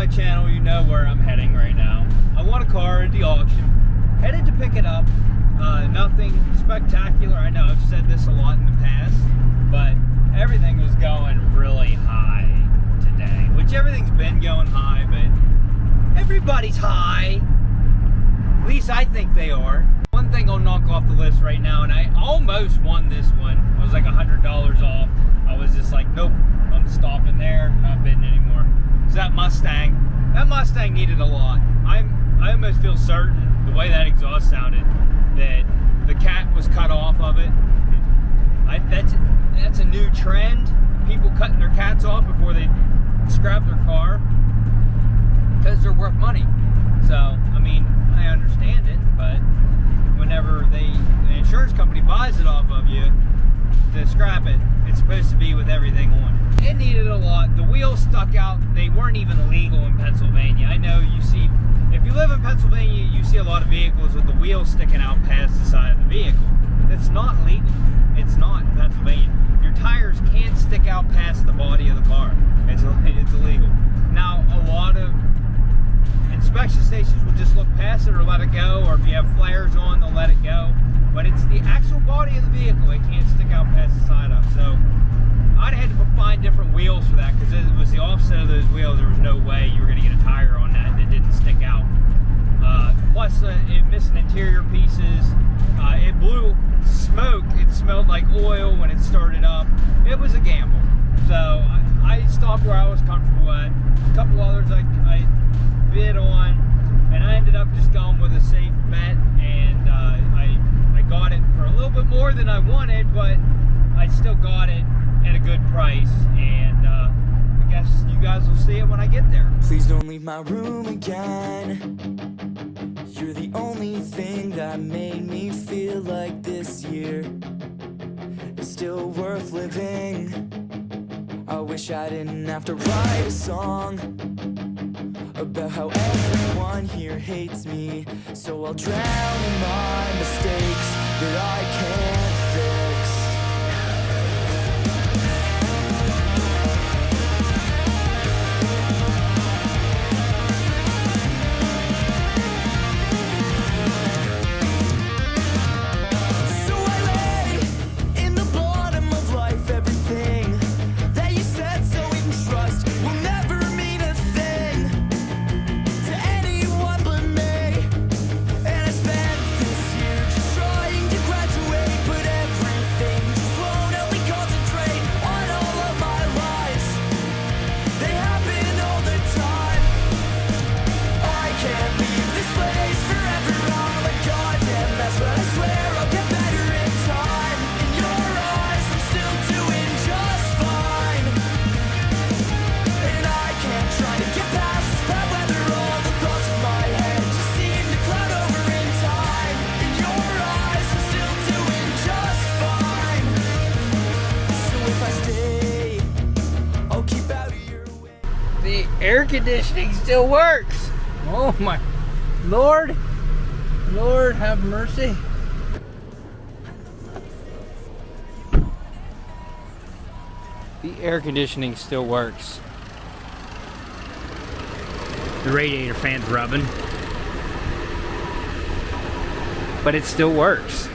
my channel, you know where I'm heading right now. I want a car at the auction. Headed to pick it up. Nothing spectacular. I know I've said this a lot in the past, but everything was going really high today. Which everything's been going high, but everybody's high. At least I think they are. One thing I'll knock off the list right now, and I almost won this one. I was like $100 off. I was just like, nope, I'm stopping there, not bidding anymore. So that Mustang needed a lot. I almost feel certain, the way that exhaust sounded, that the cat was cut off of it. That's a new trend. People cutting their cats off before they scrap their car because they're worth money. So, I mean, I understand it, but whenever the insurance company buys it off of you to scrap it, it's supposed to be with everything on it. It needed a lot. The wheels stuck out. They weren't even legal in Pennsylvania. I know you see, if you live in Pennsylvania, you see a lot of vehicles with the wheels sticking out past the side of the vehicle. That's not legal. It's not in Pennsylvania. Your tires can't stick out past the body of the car. It's illegal. Now, a lot of inspection stations will just look past it or let it go, or if you have flares on, they'll let it go. But it's the actual body of the vehicle. It can't stick out past the side up. So I'd had to find different wheels for that because it was the offset of those wheels. There was no way you were going to get a tire on that didn't stick out. Plus, it missing interior pieces. It blew smoke. It smelled like oil when it started up. It was a gamble. So I stopped where I was comfortable at. A couple others I bid on, and I ended up just going with a safe bet, and I got it for a little bit more than I wanted, but I still got it at a good price, and I guess you guys will see it when I get there. Please don't leave my room again. You're the only thing that made me feel like this year is still worth living. I wish I didn't have to write a song about how everyone here hates me, so I'll drown in my mistakes that I can't fix. So I lay in the bottom of life, everything that you said so we can trust will never mean a thing to anyone but me. And I spent this year just trying to graduate, but everything just won't help me concentrate on all of my lies. They happen all the time. I can't leave this place forever. I'm a goddamn mess, but I swear I'll get better in time. In your eyes, I'm still doing just fine. And I can't try to get past this bad weather. All the thoughts in my head just seem to cloud over in time. In your eyes, I'm still doing just fine. So if I stay, I'll keep out of your way. The air conditioning still works. Oh my Lord. Lord have mercy. The air conditioning still works. The radiator fan's rubbing, but it still works.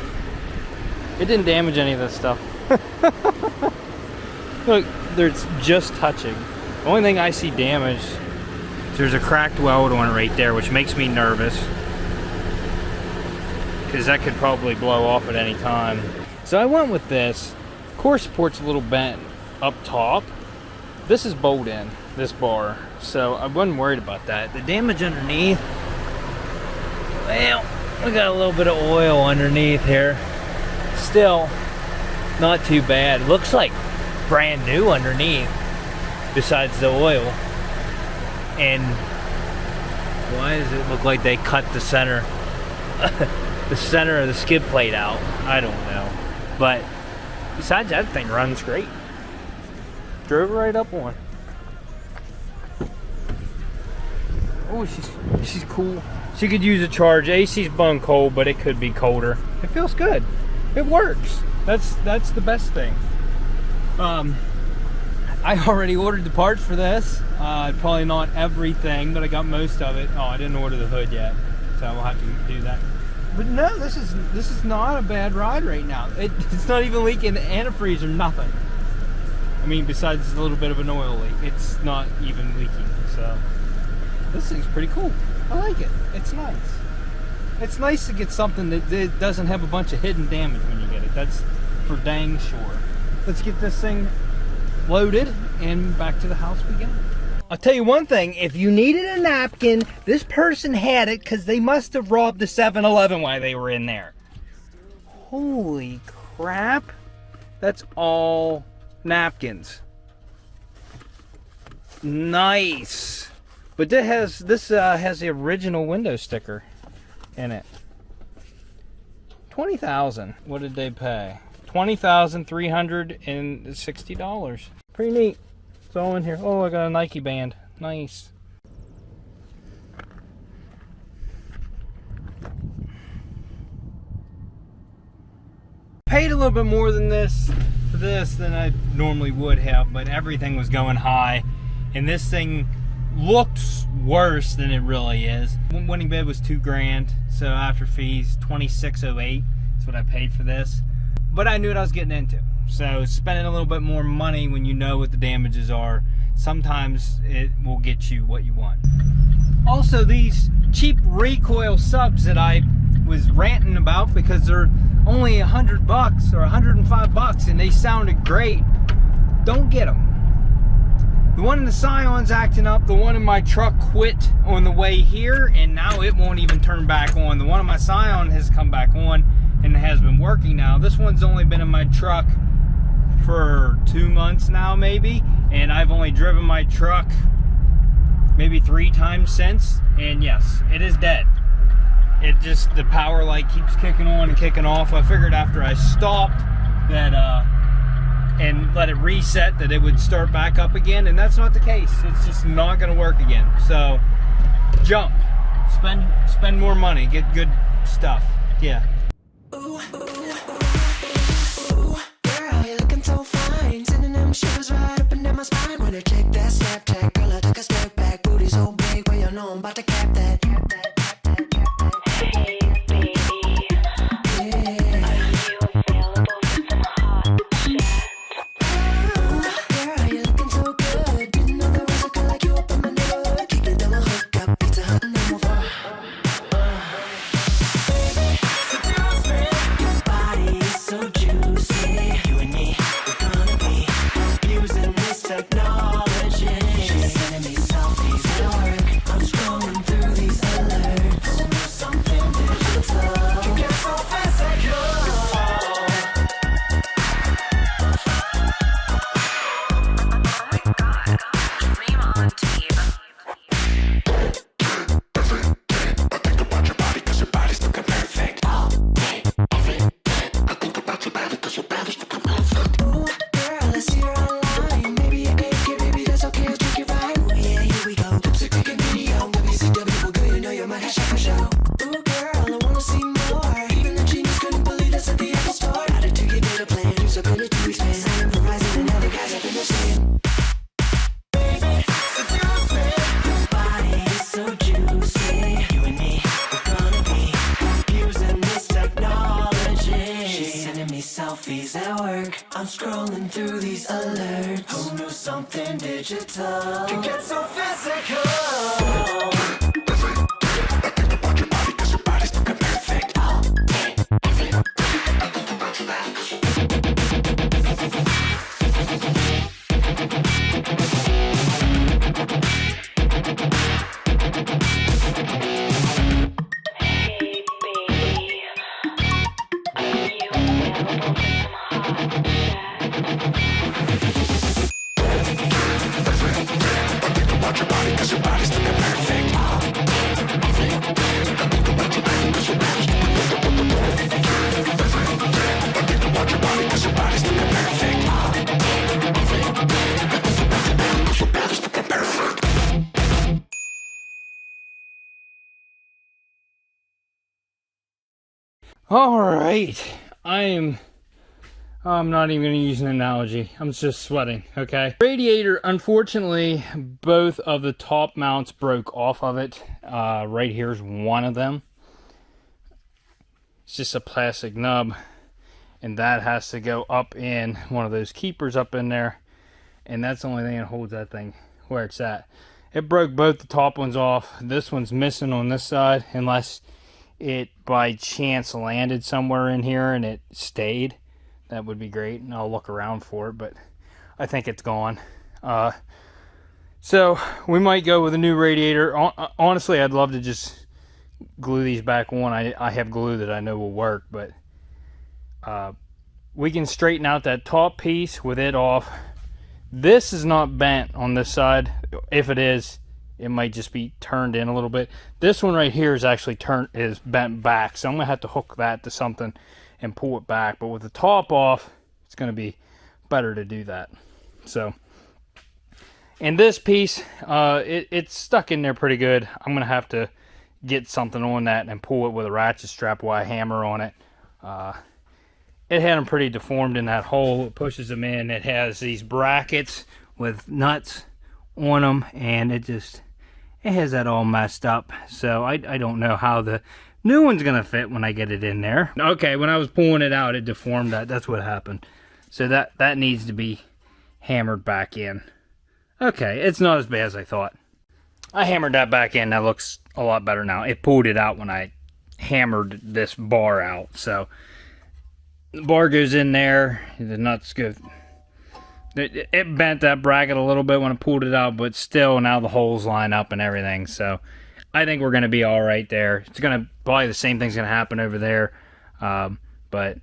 It didn't damage any of this stuff. Look, there's just touching. The only thing I see damaged is there's a cracked weld on it right there, which makes me nervous, because that could probably blow off at any time. So I went with this. Core support's a little bent up top. This is bowed in, this bar, so I wasn't worried about that. The damage underneath, well, we got a little bit of oil underneath here. Still not too bad. It looks like brand new underneath, besides the oil. And why does it look like they cut the center the center of the skid plate out? I don't know, but besides that, thing runs great. Drove right up on. Oh, she's cool. She could use a charge. AC's bone cold, but it could be colder. It feels good. It works. That's the best thing. I already ordered the parts for this. Probably not everything, but I got most of it. Oh, I didn't order the hood yet, so we'll have to do that. But no, this is not a bad ride right now. It's not even leaking the antifreeze or nothing. I mean, besides a little bit of an oil leak, it's not even leaking. So this thing's pretty cool. I like it. It's nice. It's nice to get something that doesn't have a bunch of hidden damage when you get it. That's for dang sure. Let's get this thing loaded and back to the house we go. I'll tell you one thing, if you needed a napkin, this person had it because they must have robbed the 7-Eleven while they were in there. Holy crap. That's all napkins. Nice. But this has the original window sticker in it. $20,000. What did they pay? $20,360. Pretty neat. It's all in here. Oh, I got a Nike band. Nice. Paid a little bit more than this for this than I normally would have, but everything was going high, and this thing looks worse than it really is. Winning bid was $2,000, so after fees, $2,608 is what I paid for this. But I knew what I was getting into. So spending a little bit more money when you know what the damages are, sometimes it will get you what you want. Also, these cheap recoil subs that I was ranting about because they're only $100 or $105 and they sounded great, don't get them. The one in the Scion's acting up. The one in my truck quit on the way here, and now it won't even turn back on. The one in my Scion has come back on and has been working now. This one's only been in my truck for 2 months now, maybe, and I've only driven my truck maybe 3 times since, and yes, it is dead. It just, the power light keeps kicking on and kicking off. I figured after I stopped that and let it reset that it would start back up again, and that's not the case. It's just not going to work again. So jump, spend more money, get good stuff. Yeah. Ooh, girl, you're looking so fine. Sending them shivers right up and down my spine. When I check that Snapchat, girl, I took a step back. Booty so big, well, you know I'm about to cap that. Hey, baby. Yeah. Are you available for some hot chat? Ooh, girl, you're looking so good. Didn't know there was a girl like you up in my neighborhood. Kick it down the hookup, Pizza Hut and then move on. Selfies at work. I'm scrolling through these alerts. Who knew something digital could get so physical? All right, I'm I'm not even going to use an analogy. I'm just sweating, okay? Radiator, unfortunately, both of the top mounts broke off of it. Right here's one of them. It's just a plastic nub. And that has to go up in one of those keepers up in there. And that's the only thing that holds that thing where it's at. It broke both the top ones off. This one's missing on this side, unless it by chance landed somewhere in here and it stayed. That would be great, and I'll look around for it, but I think it's gone. So we might go with a new radiator. Honestly, I'd love to just glue these back on. I have glue that I know will work, but we can straighten out that top piece with it off. This is not bent on this side. If it is, it might just be turned in a little bit. This one right here is actually bent back, so I'm gonna have to hook that to something and pull it back. But with the top off, it's gonna be better to do that. So, and this piece, it's stuck in there pretty good. I'm gonna have to get something on that and pull it with a ratchet strap while I hammer on it. It had them pretty deformed in that hole. It pushes them in. It has these brackets with nuts on them, and it has that all messed up. So I don't know how the new one's gonna fit when I get it in there. Okay, when I was pulling it out, it deformed that. That's what happened. So that needs to be hammered back in. Okay, it's not as bad as I thought. I hammered that back in. That looks a lot better now. It pulled it out when I hammered this bar out. So the bar goes in there. The nuts go. It bent that bracket a little bit when I pulled it out, but still now the holes line up and everything. So I think we're going to be all right there. It's going to probably the same thing's going to happen over there, but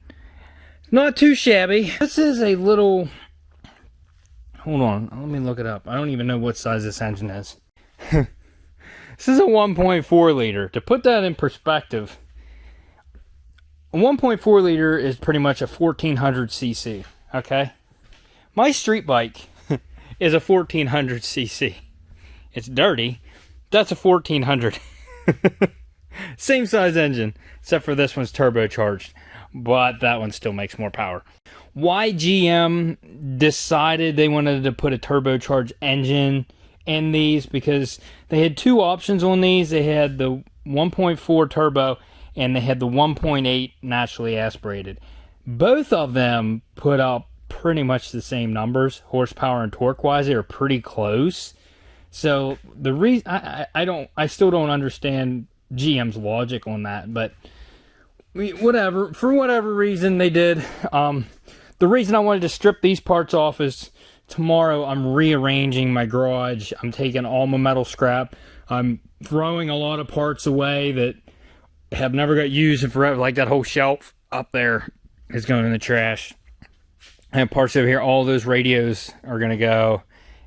not too shabby. This is a little. Hold on, let me look it up. I don't even know what size this engine is. This is a 1.4 liter. To put that in perspective, a 1.4 liter is pretty much a 1400 cc. Okay, my street bike is a 1400 cc. It's dirty. That's a 1400. Same size engine, except for this one's turbocharged, but that one still makes more power. Why GM decided they wanted to put a turbocharged engine in these, because they had two options on these. They had the 1.4 turbo and they had the 1.8 naturally aspirated. Both of them put up pretty much the same numbers, horsepower and torque wise. They were pretty close. So the reason I still don't understand GM's logic on that, but whatever, for whatever reason they did. The reason I wanted to strip these parts off is tomorrow I'm rearranging my garage. I'm taking all my metal scrap. I'm throwing a lot of parts away that have never got used forever. Like that whole shelf up there is going in the trash. I have parts over here. All those radios are going to go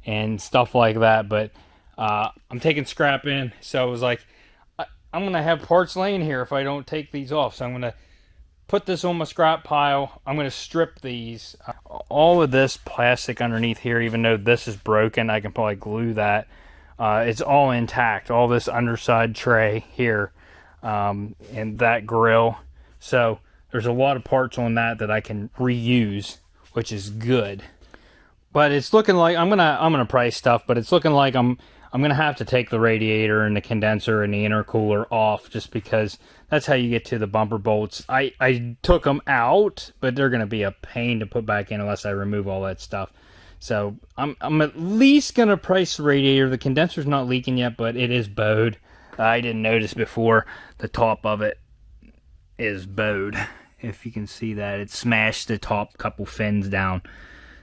and stuff like that. But I'm taking scrap in. So I was like, I'm going to have parts laying here if I don't take these off. So I'm going to put this on my scrap pile. I'm going to strip these. All of this plastic underneath here, even though this is broken, I can probably glue that. It's all intact. All this underside tray here and that grill. So there's a lot of parts on that I can reuse, which is good. But it's looking like I'm gonna price stuff, but it's looking like I'm gonna have to take the radiator and the condenser and the intercooler off, just because that's how you get to the bumper bolts. I took them out, but they're gonna be a pain to put back in unless I remove all that stuff. So I'm at least gonna price the radiator. The condenser's not leaking yet, but it is bowed. I didn't notice before the top of it is bowed. If you can see that, it smashed the top couple fins down.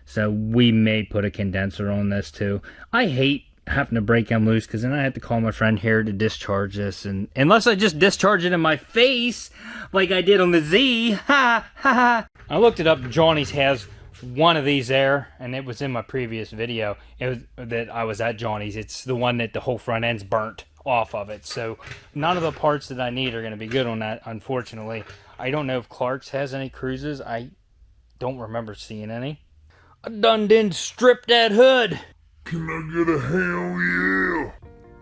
So we may put a condenser on this too. I hate having to break them loose, because then I have to call my friend here to discharge this, and unless I just discharge it in my face like I did on the Z. Ha ha ha. I looked it up. Johnny's has one of these there, and it was in my previous video. It was that I was at Johnny's. It's the one that the whole front end's burnt off of it. So none of the parts that I need are going to be good on that, unfortunately. I don't know if Clark's has any cruises. I don't remember seeing any. I done stripped that hood. Can I get a hell yeah?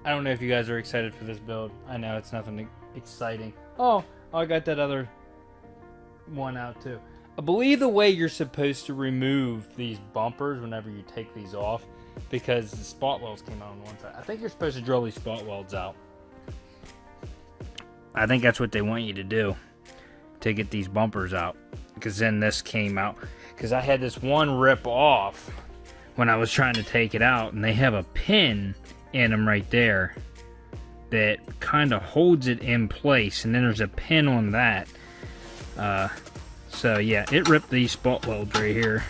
I don't know if you guys are excited for this build. I know it's nothing exciting. Oh, I got that other one out too. I believe the way you're supposed to remove these bumpers whenever you take these off, because the spot welds came out on one side. I think you're supposed to drill these spot welds out. I think that's what they want you to do, to get these bumpers out. Because then this came out. Because I had this one rip off when I was trying to take it out, and they have a pin in them right there that kind of holds it in place, and then there's a pin on that. So yeah, it ripped these spot welds right here,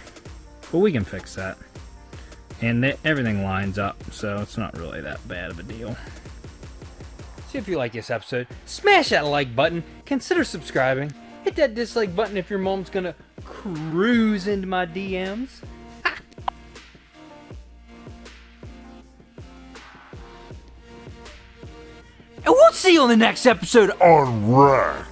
but we can fix that, and everything lines up, so it's not really that bad of a deal. So if you like this episode, smash that like button, consider subscribing, hit that dislike button if your mom's gonna cruise into my DMs. And we'll see you on the next episode. Alright.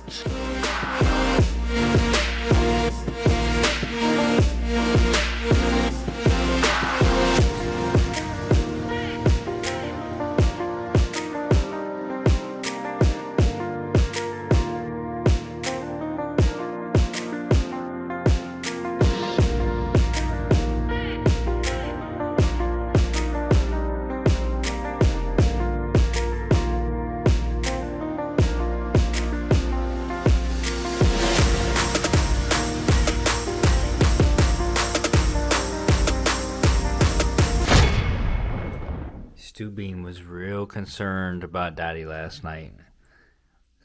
Stu Bean was real concerned about Daddy last night.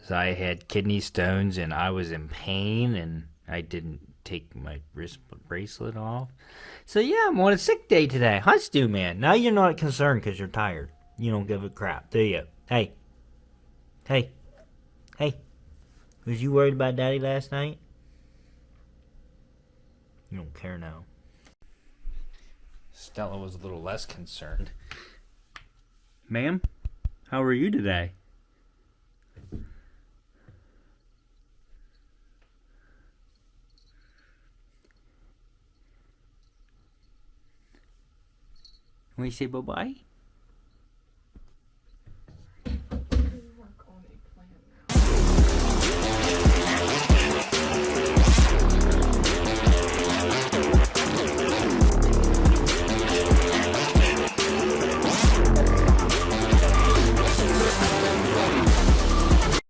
As I had kidney stones and I was in pain and I didn't take my wrist bracelet off. So yeah, I'm on a sick day today. Huh, Stu man? Now you're not concerned because you're tired. You don't give a crap, do you? Hey. Was you worried about Daddy last night? You don't care now. Stella was a little less concerned. Ma'am, how are you today? Want to say bye-bye?